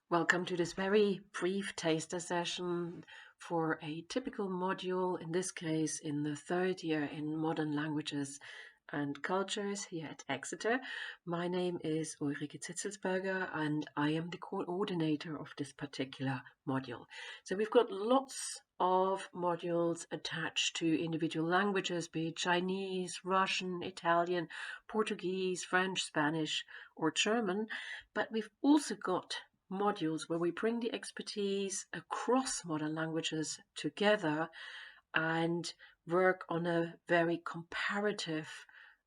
Welcome to this very brief taster session for a typical module, in this case in the third year in Modern Languages and Cultures here at Exeter. My name is Ulrike Zitzlsperger and I am the coordinator of this particular module. So we've got lots of modules attached to individual languages, be it Chinese, Russian, Italian, Portuguese, French, Spanish, or German, but we've also got modules where we bring the expertise across modern languages together and work on a very comparative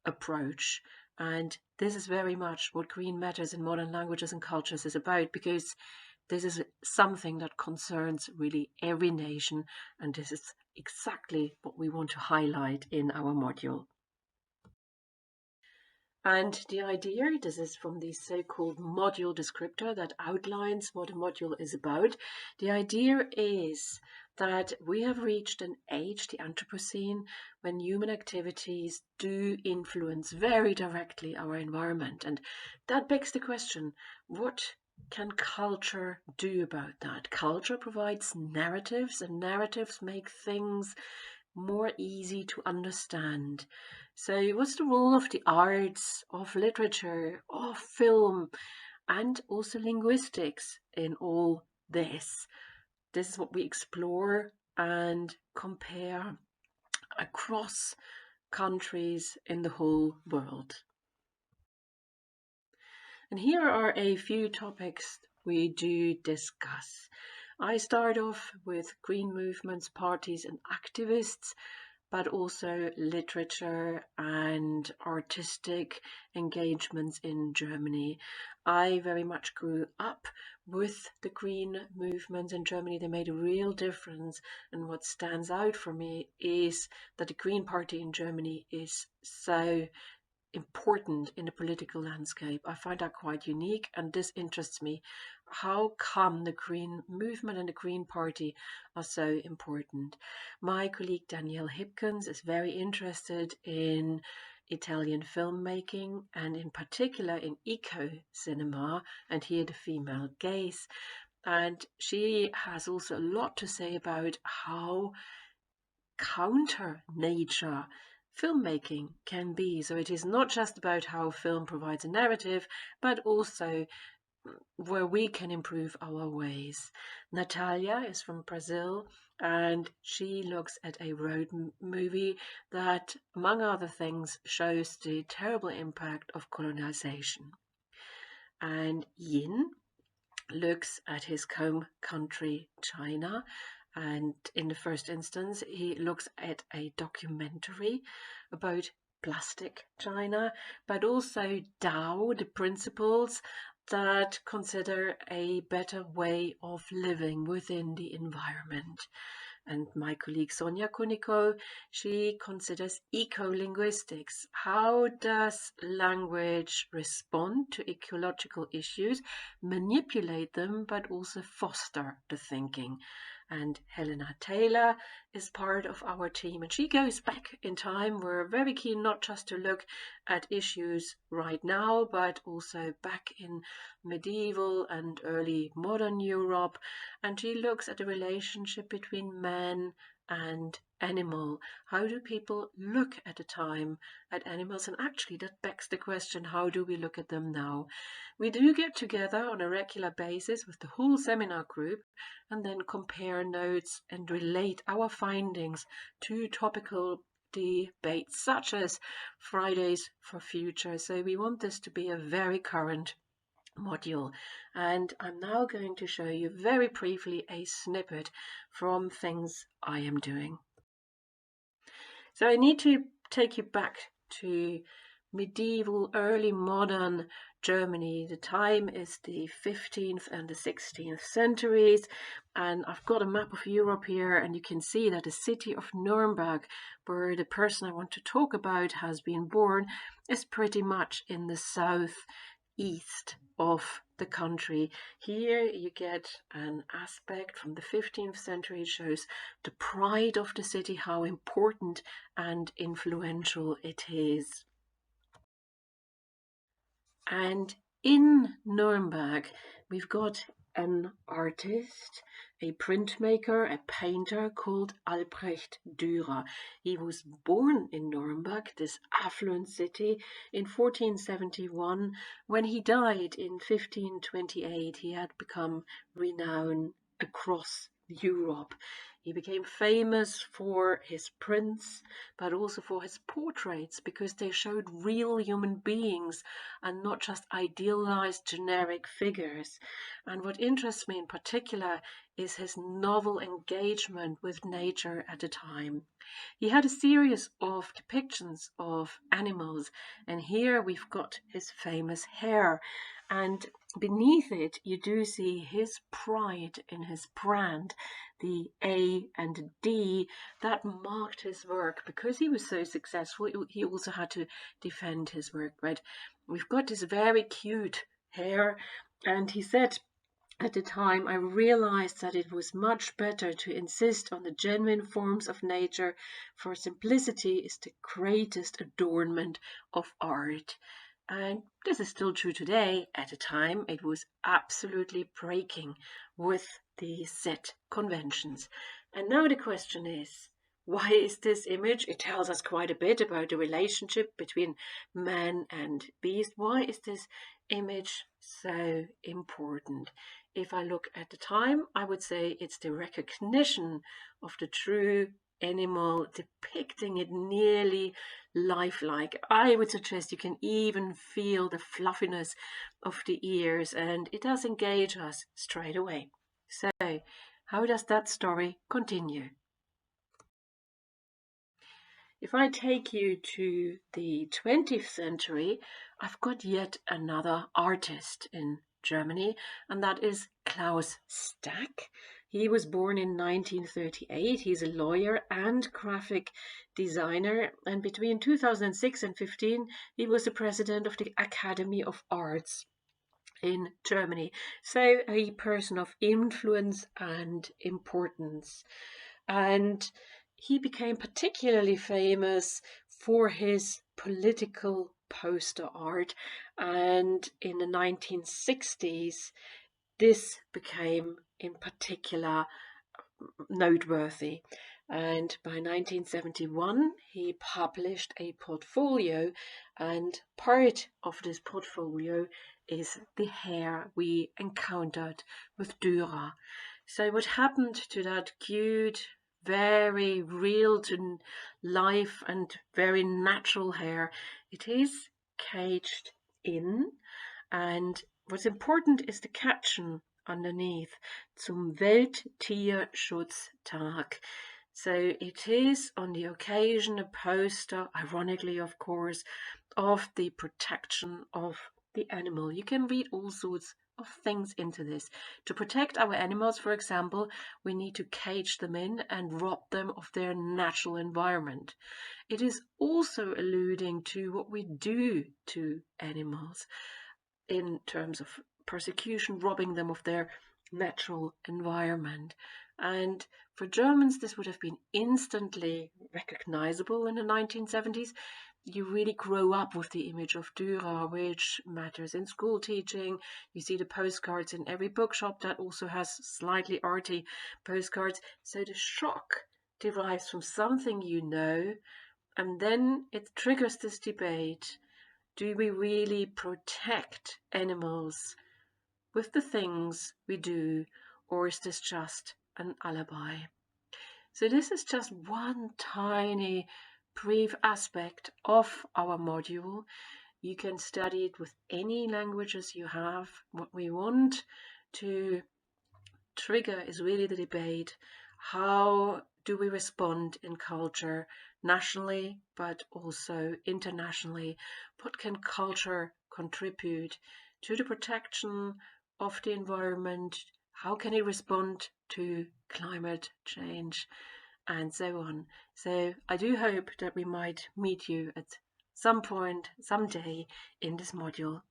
approach. And this is very much what Green Matters in Modern Languages and Cultures is about, because this is something that concerns really every nation, and this is exactly what we want to highlight in our module. And the idea, this is from the so-called module descriptor that outlines what a module is about. The idea is that we have reached an age, the Anthropocene, when human activities do influence very directly our environment. And that begs the question, what can culture do about that? Culture provides narratives, and narratives make things more easy to understand. So what's the role of the arts, of literature, of film, and also linguistics in all this? This is what we explore and compare across countries in the whole world. And here are a few topics we do discuss. I start off with green movements, parties, and activists, but also literature and artistic engagements in Germany. I very much grew up with the green movements in Germany. They made a real difference, and what stands out for me is that the Green Party in Germany is so important in the political landscape. I find that quite unique, and this interests me. How come the Green movement and the Green Party are so important? My colleague Danielle Hipkins is very interested in Italian filmmaking and in particular in eco-cinema and here the female gaze. And she has also a lot to say about how counter nature filmmaking can be. So it is not just about how film provides a narrative, but also where we can improve our ways. Natalia is from Brazil, and she looks at a road movie that, among other things, shows the terrible impact of colonization. And Yin looks at his home country, China, and in the first instance, he looks at a documentary about plastic China, but also Tao, the principles that consider a better way of living within the environment. And my colleague Sonia Kuniko, she considers eco-linguistics. How does language respond to ecological issues, manipulate them, but also foster the thinking? And Helena Taylor is part of our team, and she goes back in time. We're very keen not just to look at issues right now, but also back in medieval and early modern Europe, and she looks at the relationship between man and animal. How do people look at a time at animals? And actually that begs the question, how do we look at them now? We do get together on a regular basis with the whole seminar group and then compare notes and relate our findings to topical debates such as Fridays for Future. So we want this to be a very current module, and I'm now going to show you very briefly a snippet from things I am doing. So I need to take you back to medieval, early modern Germany. The time is the 15th and the 16th centuries, and I've got a map of Europe here, and you can see that the city of Nuremberg, where the person I want to talk about has been born, is pretty much in the southeast of the country. Here you get an aspect from the 15th century. It shows the pride of the city, how important and influential it is. And in Nuremberg, we've got an artist, a printmaker, a painter called Albrecht Dürer. He was born in Nuremberg, this affluent city, in 1471. When he died in 1528, he had become renowned across Europe. He became famous for his prints, but also for his portraits, because they showed real human beings and not just idealized generic figures. And what interests me in particular is his novel engagement with nature at the time. He had a series of depictions of animals, and here we've got his famous hare. And beneath it, you do see his pride in his brand, the A and the D, that marked his work. Because he was so successful, he also had to defend his work, right? We've got this very cute hare, and he said, at the time, I realized that it was much better to insist on the genuine forms of nature, for simplicity is the greatest adornment of art. And this is still true today. At the time, it was absolutely breaking with the set conventions. And now the question is, why is this image? It tells us quite a bit about the relationship between man and beast. Why is this image so important? If I look at the time, I would say it's the recognition of the true animal, depicting it nearly lifelike. I would suggest you can even feel the fluffiness of the ears, and it does engage us straight away. So, how does that story continue? If I take you to the 20th century, I've got yet another artist in Germany, and that is Klaus Stack. He was born in 1938. He's a lawyer and graphic designer, and between 2006 and 15, he was the president of the Academy of Arts in Germany. So a person of influence and importance. And he became particularly famous for his political poster art, and in the 1960s this became in particular noteworthy. And by 1971 he published a portfolio, and part of this portfolio is the hare we encountered with Dürer. So what happened to that cute, very real to life and very natural hare? It is caged in, and what's important is the caption underneath, zum Welttierschutztag. So it is on the occasion a poster, ironically of course, of the protection of the animal. You can read all sorts of things into this. To protect our animals, for example, we need to cage them in and rob them of their natural environment. It is also alluding to what we do to animals in terms of persecution, robbing them of their natural environment. And for Germans, this would have been instantly recognizable in the 1970s. You really grow up with the image of Dürer, which matters in school teaching. You see the postcards in every bookshop that also has slightly arty postcards. So the shock derives from something you know, and then it triggers this debate. Do we really protect animals with the things we do, or is this just an alibi? So this is just one tiny brief aspect of our module. You can study it with any languages you have. What we want to trigger is really the debate. How do we respond in culture, nationally, but also internationally? What can culture contribute to the protection of the environment? How can it respond to climate change? And so on. So I do hope that we might meet you at some point, someday in this module.